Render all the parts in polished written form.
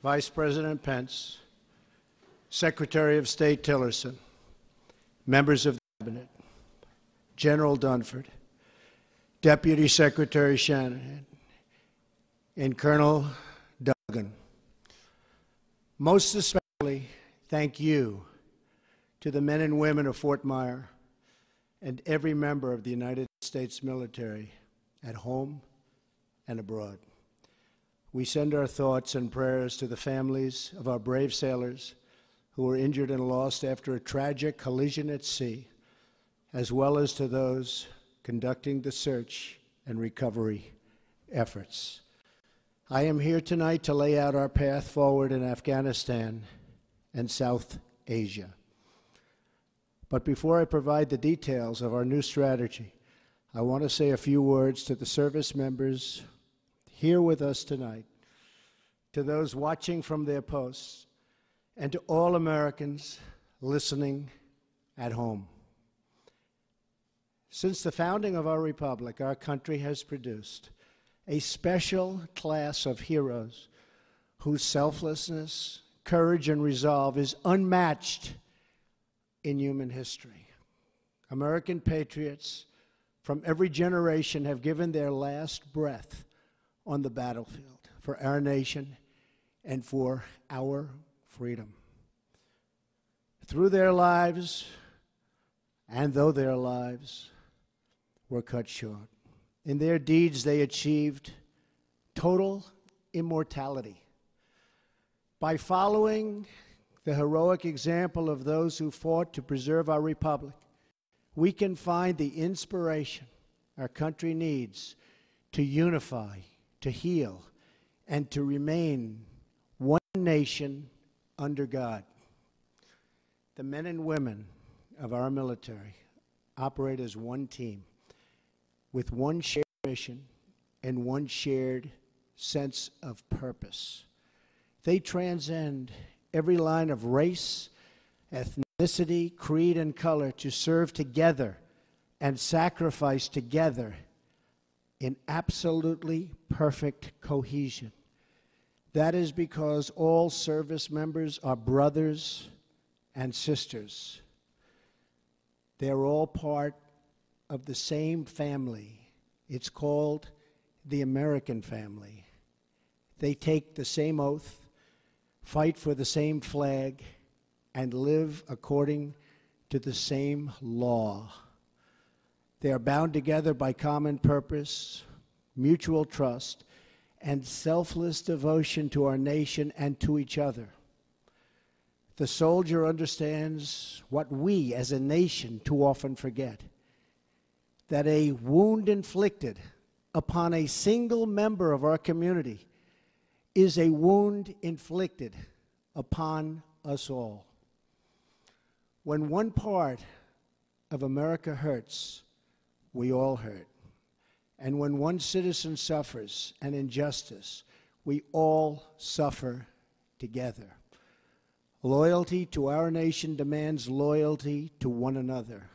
Vice President Pence, Secretary of State Tillerson, members of the Cabinet, General Dunford, Deputy Secretary Shanahan, and Colonel Duggan. Most especially, thank you to the men and women of Fort Myer and every member of the United States military at home and abroad. We send our thoughts and prayers to the families of our brave sailors who were injured and lost after a tragic collision at sea, as well as to those conducting the search and recovery efforts. I am here tonight to lay out our path forward in Afghanistan and South Asia. But before I provide the details of our new strategy, I want to say a few words to the service members here with us tonight, to those watching from their posts, and to all Americans listening at home. Since the founding of our republic, our country has produced a special class of heroes whose selflessness, courage, and resolve is unmatched in human history. American patriots from every generation have given their last breath on the battlefield for our nation and for our freedom. Through their lives, and though their lives were cut short, in their deeds they achieved total immortality. By following the heroic example of those who fought to preserve our republic, we can find the inspiration our country needs to unify, to heal, and to remain one nation under God. The men and women of our military operate as one team with one shared mission and one shared sense of purpose. They transcend every line of race, ethnicity, creed, and color to serve together and sacrifice together in absolutely perfect cohesion. That is because all service members are brothers and sisters. They're all part of the same family. It's called the American family. They take the same oath, fight for the same flag, and live according to the same law. They are bound together by common purpose, mutual trust, and selfless devotion to our nation and to each other. The soldier understands what we as a nation too often forget, that a wound inflicted upon a single member of our community is a wound inflicted upon us all. When one part of America hurts, we all hurt. And when one citizen suffers an injustice, we all suffer together. Loyalty to our nation demands loyalty to one another.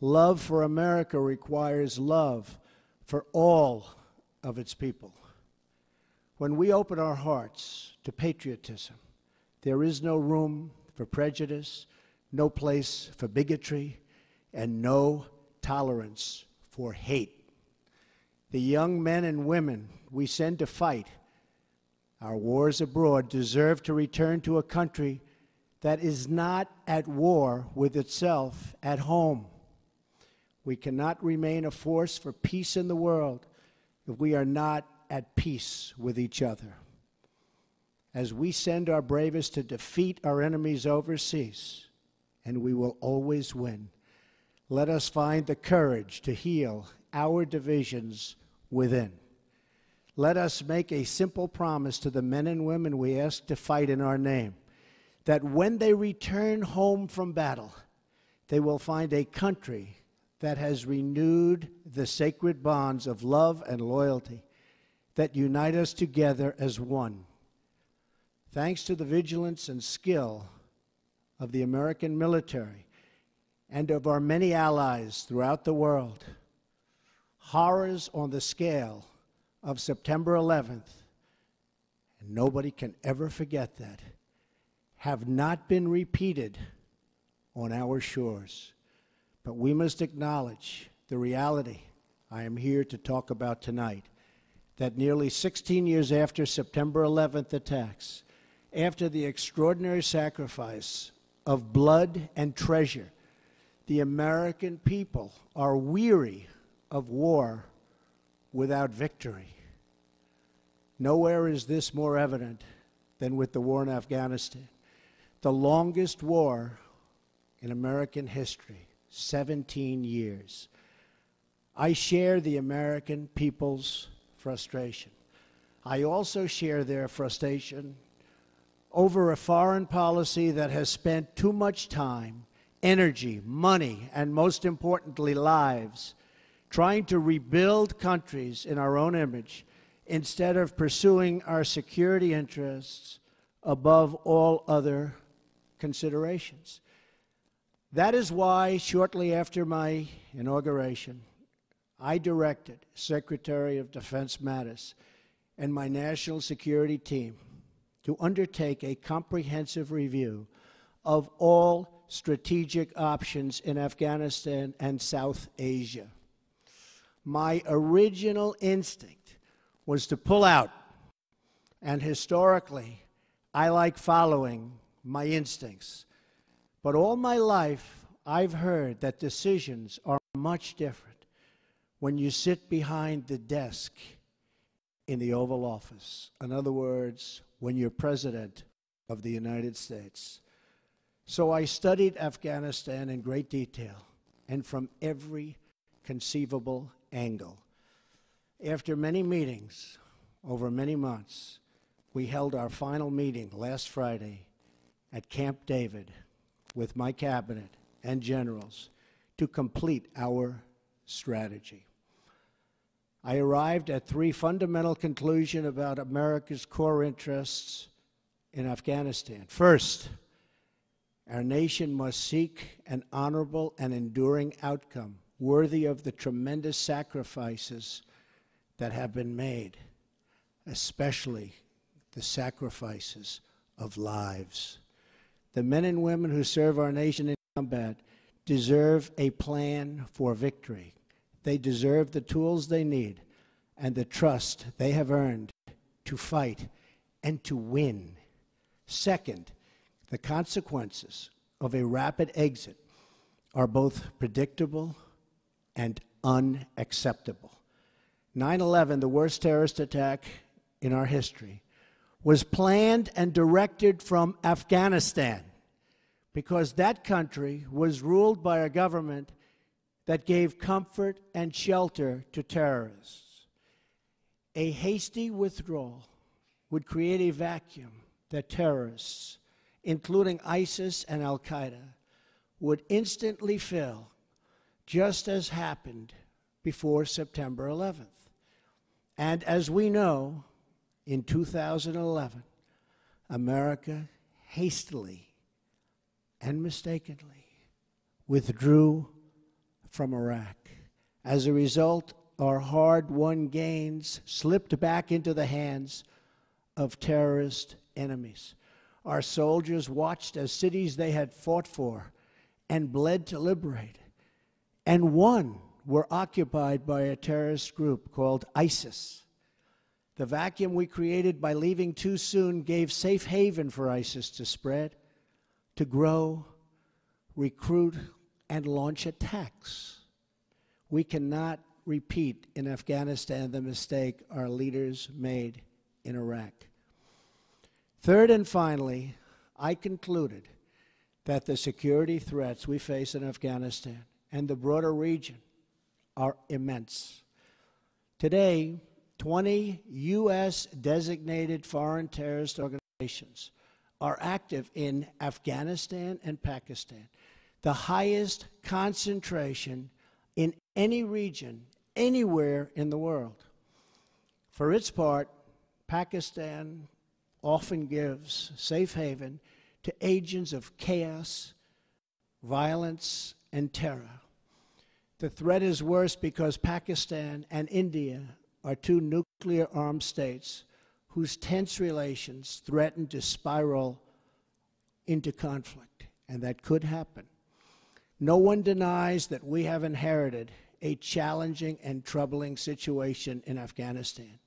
Love for America requires love for all of its people. When we open our hearts to patriotism, there is no room for prejudice, no place for bigotry, and no tolerance for hate. The young men and women we send to fight our wars abroad deserve to return to a country that is not at war with itself at home. We cannot remain a force for peace in the world if we are not at peace with each other. As we send our bravest to defeat our enemies overseas, and we will always win, let us find the courage to heal our divisions within. Let us make a simple promise to the men and women we ask to fight in our name, that when they return home from battle, they will find a country that has renewed the sacred bonds of love and loyalty that unite us together as one. Thanks to the vigilance and skill of the American military and of our many allies throughout the world, horrors on the scale of September 11th and nobody can ever forget that, have not been repeated on our shores. But we must acknowledge the reality I am here to talk about tonight, that nearly 16 years after September 11th attacks, after the extraordinary sacrifice of blood and treasure, the American people are weary of war without victory. Nowhere is this more evident than with the war in Afghanistan, the longest war in American history, 17 years. I share the American people's frustration. I also share their frustration over a foreign policy that has spent too much time, energy, money, and most importantly, lives, trying to rebuild countries in our own image instead of pursuing our security interests above all other considerations. That is why, shortly after my inauguration, I directed Secretary of Defense Mattis and my national security team to undertake a comprehensive review of all strategic options in Afghanistan and South Asia. My original instinct was to pull out, and historically, I like following my instincts. But all my life, I've heard that decisions are much different when you sit behind the desk in the Oval Office. In other words, when you're President of the United States. So I studied Afghanistan in great detail and from every conceivable angle. After many meetings over many months, we held our final meeting last Friday at Camp David with my cabinet and generals to complete our strategy. I arrived at three fundamental conclusions about America's core interests in Afghanistan. First, our nation must seek an honorable and enduring outcome worthy of the tremendous sacrifices that have been made, especially the sacrifices of lives. The men and women who serve our nation in combat deserve a plan for victory. They deserve the tools they need and the trust they have earned to fight and to win. Second, the consequences of a rapid exit are both predictable and unacceptable. 9/11, the worst terrorist attack in our history, was planned and directed from Afghanistan because that country was ruled by a government that gave comfort and shelter to terrorists. A hasty withdrawal would create a vacuum that terrorists, including ISIS and Al-Qaeda, would instantly fill, just as happened before September 11th. And as we know, in 2011, America hastily and mistakenly withdrew from Iraq. As a result, our hard-won gains slipped back into the hands of terrorist enemies. Our soldiers watched as cities they had fought for and bled to liberate and won were occupied by a terrorist group called ISIS. The vacuum we created by leaving too soon gave safe haven for ISIS to spread, to grow, recruit, and launch attacks. We cannot repeat in Afghanistan the mistake our leaders made in Iraq. Third and finally, I concluded that the security threats we face in Afghanistan and the broader region are immense. Today, 20 U.S. designated foreign terrorist organizations are active in Afghanistan and Pakistan, the highest concentration in any region, anywhere in the world. For its part, Pakistan often gives safe haven to agents of chaos, violence, and terror. The threat is worse because Pakistan and India are two nuclear-armed states whose tense relations threaten to spiral into conflict, and that could happen. No one denies that we have inherited a challenging and troubling situation in Afghanistan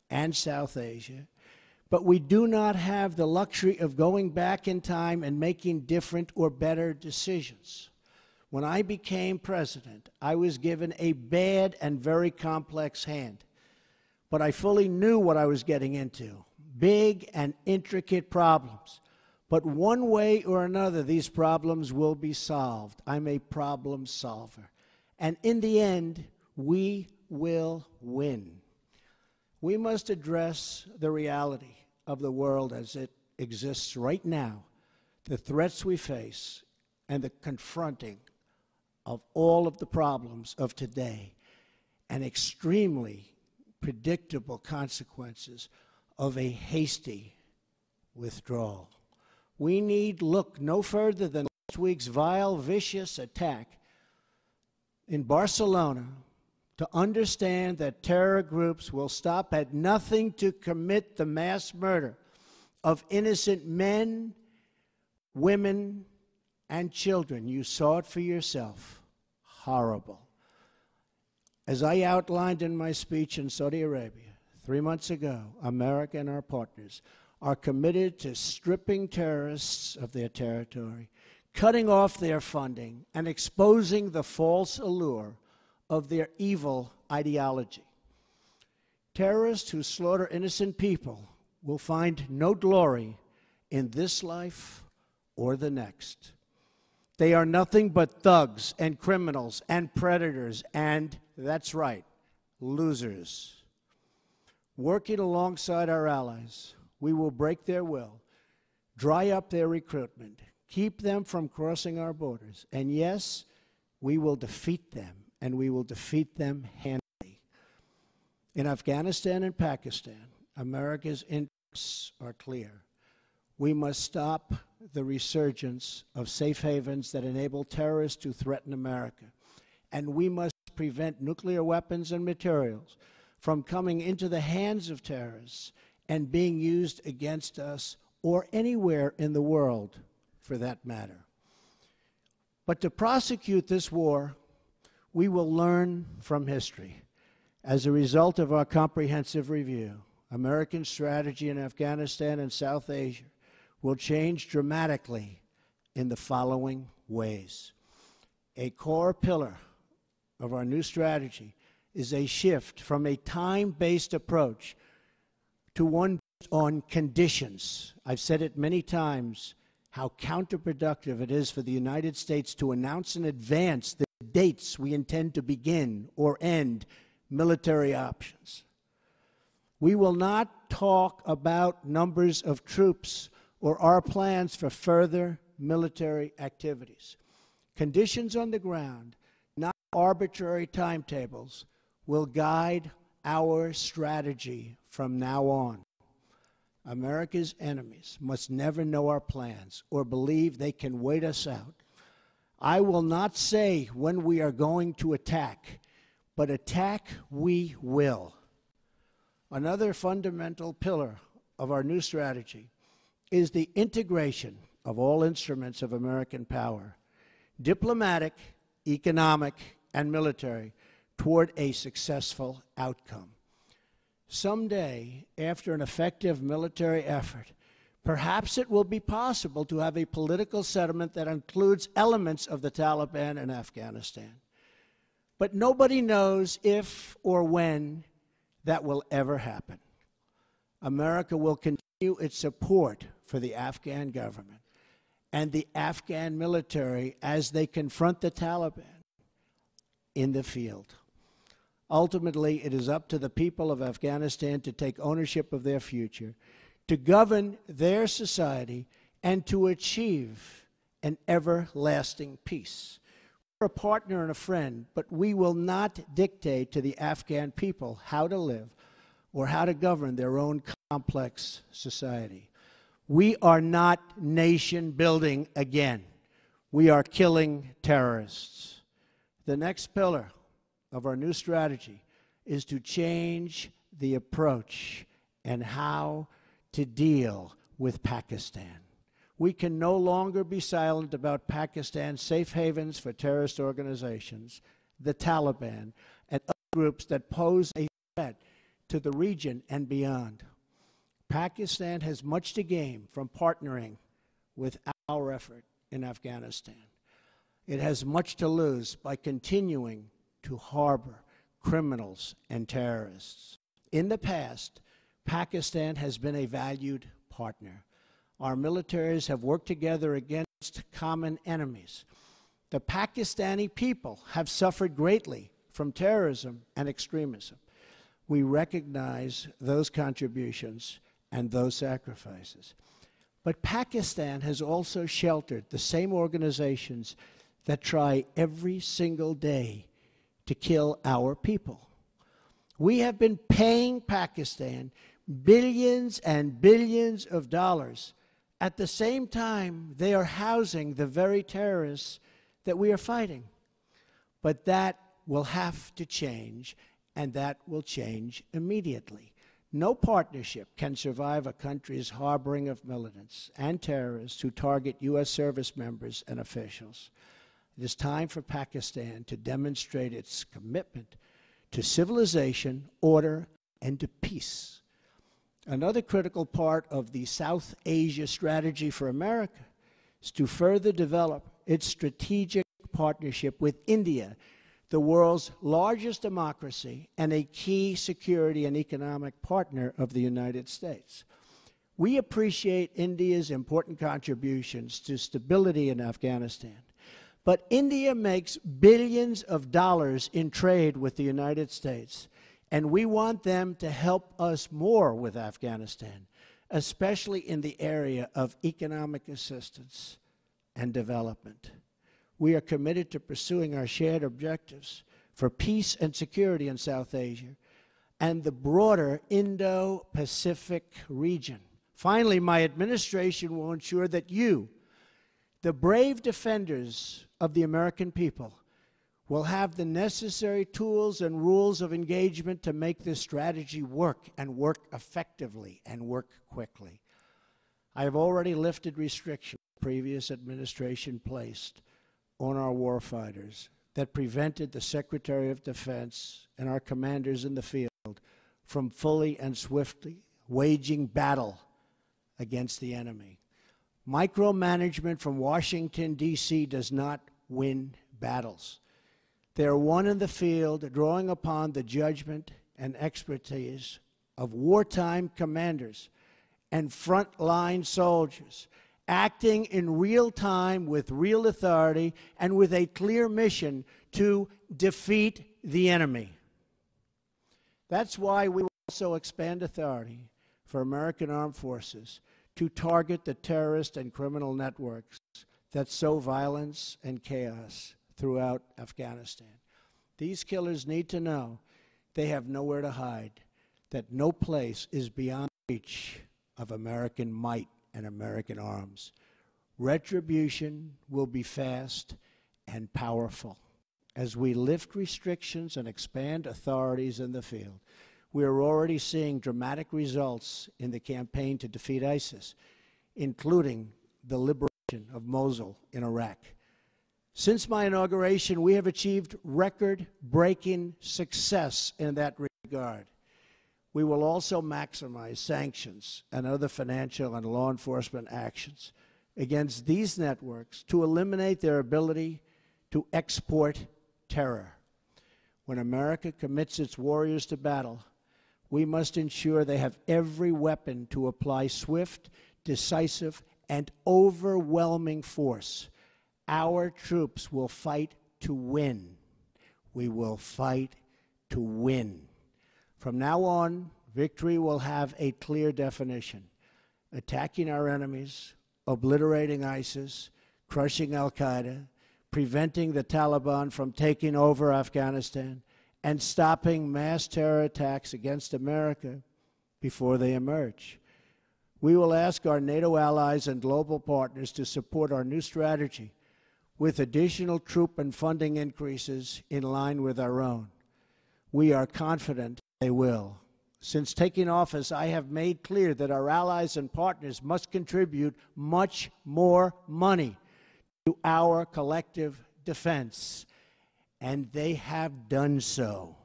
and South Asia, but we do not have the luxury of going back in time and making different or better decisions. When I became president, I was given a bad and very complex hand, but I fully knew what I was getting into, big and intricate problems. But one way or another, these problems will be solved. I'm a problem solver. And in the end, we will win. We must address the reality of the world as it exists right now, the threats we face, and the confronting of all of the problems of today, and extremely predictable consequences of a hasty withdrawal. We need look no further than last week's vile, vicious attack in Barcelona to understand that terror groups will stop at nothing to commit the mass murder of innocent men, women, and children. You saw it for yourself. Horrible. As I outlined in my speech in Saudi Arabia 3 months ago, America and our partners are committed to stripping terrorists of their territory, cutting off their funding, and exposing the false allure of their evil ideology. Terrorists who slaughter innocent people will find no glory in this life or the next. They are nothing but thugs and criminals and predators and, that's right, losers. Working alongside our allies, we will break their will, dry up their recruitment, keep them from crossing our borders, and yes, we will defeat them, and we will defeat them handily. In Afghanistan and Pakistan, America's interests are clear. We must stop the resurgence of safe havens that enable terrorists to threaten America, and we must prevent nuclear weapons and materials from coming into the hands of terrorists and being used against us or anywhere in the world, for that matter. But to prosecute this war, we will learn from history. As a result of our comprehensive review, American strategy in Afghanistan and South Asia will change dramatically in the following ways. A core pillar of our new strategy is a shift from a time-based approach to one based on conditions. I've said it many times, how counterproductive it is for the United States to announce in advance the dates we intend to begin or end military options. We will not talk about numbers of troops or our plans for further military activities. Conditions on the ground, not arbitrary timetables, will guide our strategy from now on. America's enemies must never know our plans or believe they can wait us out. I will not say when we are going to attack, but attack we will. Another fundamental pillar of our new strategy is the integration of all instruments of American power, diplomatic, economic, and military, toward a successful outcome. Someday, after an effective military effort, perhaps it will be possible to have a political settlement that includes elements of the Taliban in Afghanistan. But nobody knows if or when that will ever happen. America will continue its support for the Afghan government and the Afghan military as they confront the Taliban in the field. Ultimately, it is up to the people of Afghanistan to take ownership of their future, to govern their society, and to achieve an everlasting peace. We're a partner and a friend, but we will not dictate to the Afghan people how to live or how to govern their own complex society. We are not nation building again. We are killing terrorists. The next pillar of our new strategy is to change the approach and how to deal with Pakistan. We can no longer be silent about Pakistan's safe havens for terrorist organizations, the Taliban, and other groups that pose a threat to the region and beyond. Pakistan has much to gain from partnering with our effort in Afghanistan. It has much to lose by continuing to harbor criminals and terrorists. In the past, Pakistan has been a valued partner. Our militaries have worked together against common enemies. The Pakistani people have suffered greatly from terrorism and extremism. We recognize those contributions and those sacrifices. But Pakistan has also sheltered the same organizations that try every single day to kill our people. We have been paying Pakistan billions and billions of dollars. At the same time, they are housing the very terrorists that we are fighting. But that will have to change, and that will change immediately. No partnership can survive a country's harboring of militants and terrorists who target U.S. service members and officials. It is time for Pakistan to demonstrate its commitment to civilization, order, and to peace. Another critical part of the South Asia strategy for America is to further develop its strategic partnership with India, the world's largest democracy and a key security and economic partner of the United States. We appreciate India's important contributions to stability in Afghanistan, but India makes billions of dollars in trade with the United States, and we want them to help us more with Afghanistan, especially in the area of economic assistance and development. We are committed to pursuing our shared objectives for peace and security in South Asia and the broader Indo-Pacific region. Finally, my administration will ensure that you, the brave defenders of the American people, will have the necessary tools and rules of engagement to make this strategy work and work effectively and work quickly. I have already lifted restrictions the previous administration placed on our warfighters that prevented the Secretary of Defense and our commanders in the field from fully and swiftly waging battle against the enemy. Micromanagement from Washington, D.C. does not win battles. They are won in the field, drawing upon the judgment and expertise of wartime commanders and frontline soldiers, acting in real time with real authority and with a clear mission to defeat the enemy. That's why we will also expand authority for American armed forces to target the terrorist and criminal networks that sow violence and chaos throughout Afghanistan. These killers need to know they have nowhere to hide, that no place is beyond reach of American might and American arms. Retribution will be fast and powerful. As we lift restrictions and expand authorities in the field, we are already seeing dramatic results in the campaign to defeat ISIS, including the liberation of Mosul in Iraq. Since my inauguration, we have achieved record-breaking success in that regard. We will also maximize sanctions and other financial and law enforcement actions against these networks to eliminate their ability to export terror. When America commits its warriors to battle, we must ensure they have every weapon to apply swift, decisive, and overwhelming force. Our troops will fight to win. We will fight to win. From now on, victory will have a clear definition: attacking our enemies, obliterating ISIS, crushing al-Qaeda, preventing the Taliban from taking over Afghanistan, and stopping mass terror attacks against America before they emerge. We will ask our NATO allies and global partners to support our new strategy with additional troop and funding increases in line with our own. We are confident they will. Since taking office, I have made clear that our allies and partners must contribute much more money to our collective defense, and they have done so.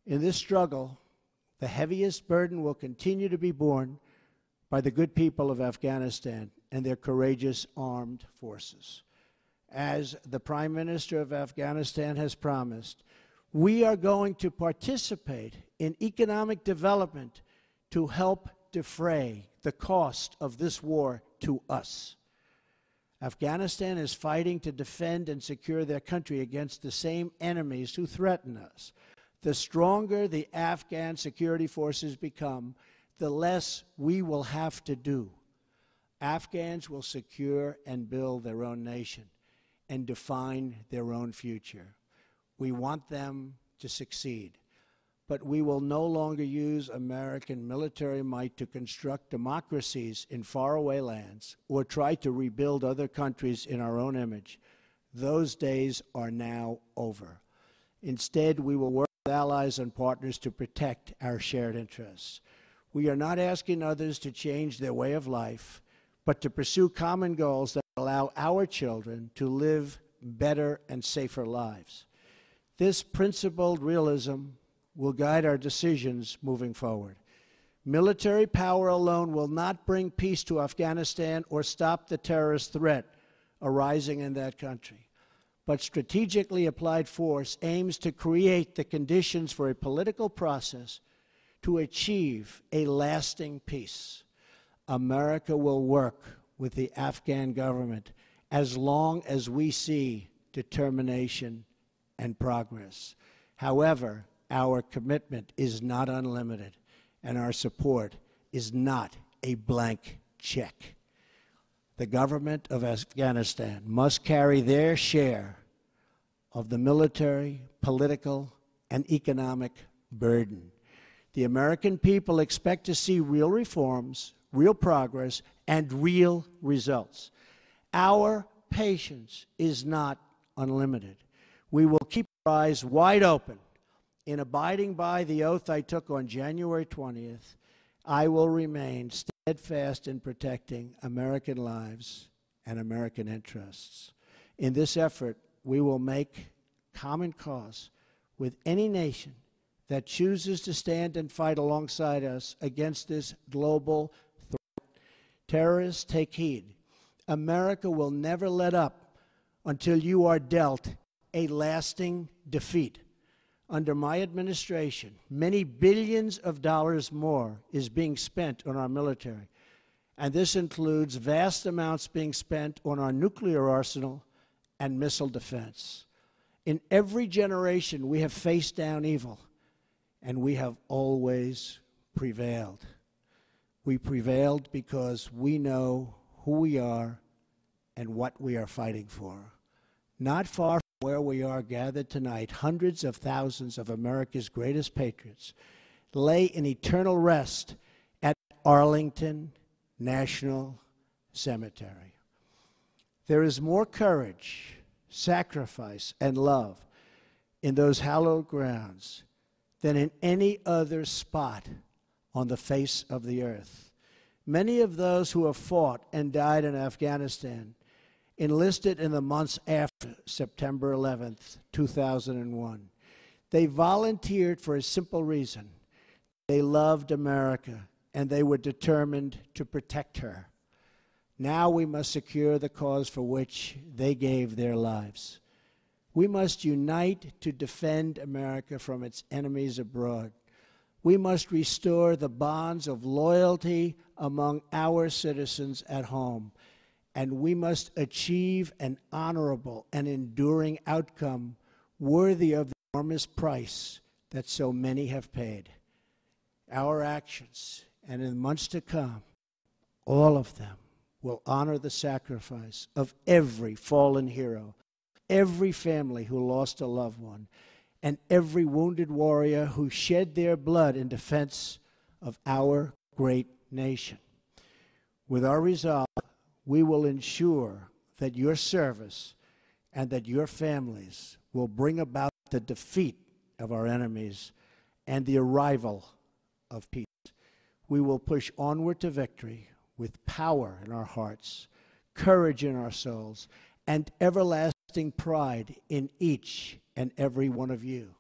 In this struggle, the heaviest burden will continue to be borne by the good people of Afghanistan and their courageous armed forces. As the Prime Minister of Afghanistan has promised, we are going to participate in economic development to help defray the cost of this war to us. Afghanistan is fighting to defend and secure their country against the same enemies who threaten us. The stronger the Afghan security forces become, the less we will have to do. Afghans will secure and build their own nation and define their own future. We want them to succeed, but we will no longer use American military might to construct democracies in faraway lands or try to rebuild other countries in our own image. Those days are now over. Instead, we will work with allies and partners to protect our shared interests. We are not asking others to change their way of life, but to pursue common goals that allow our children to live better and safer lives. This principled realism will guide our decisions moving forward. Military power alone will not bring peace to Afghanistan or stop the terrorist threat arising in that country. But strategically applied force aims to create the conditions for a political process to achieve a lasting peace. America will work with the Afghan government as long as we see determination and progress. However, our commitment is not unlimited, and our support is not a blank check. The government of Afghanistan must carry their share of the military, political, and economic burden. The American people expect to see real reforms, real progress, and real results. Our patience is not unlimited. We will keep our eyes wide open. In abiding by the oath I took on January 20th, I will remain steadfast in protecting American lives and American interests. In this effort, we will make common cause with any nation that chooses to stand and fight alongside us against this global threat. Terrorists, take heed. America will never let up until you are dealt a lasting defeat. Under my administration, many billions of dollars more is being spent on our military, and this includes vast amounts being spent on our nuclear arsenal and missile defense. In every generation, we have faced down evil, and we have always prevailed. We prevailed because we know who we are and what we are fighting for. Not far from where we are gathered tonight, hundreds of thousands of America's greatest patriots lay in eternal rest at Arlington National Cemetery. There is more courage, sacrifice, and love in those hallowed grounds than in any other spot on the face of the earth. Many of those who have fought and died in Afghanistan enlisted in the months after September 11th, 2001. They volunteered for a simple reason. They loved America, and they were determined to protect her. Now we must secure the cause for which they gave their lives. We must unite to defend America from its enemies abroad. We must restore the bonds of loyalty among our citizens at home, and we must achieve an honorable and enduring outcome worthy of the enormous price that so many have paid. Our actions, and in the months to come, all of them will honor the sacrifice of every fallen hero, every family who lost a loved one, and every wounded warrior who shed their blood in defense of our great nation. With our resolve, we will ensure that your service and that your families will bring about the defeat of our enemies and the arrival of peace. We will push onward to victory with power in our hearts, courage in our souls, and everlasting pride in each and every one of you.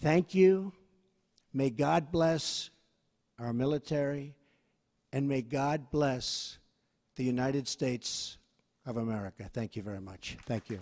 Thank you. May God bless our military, and may God bless the United States of America. Thank you very much. Thank you.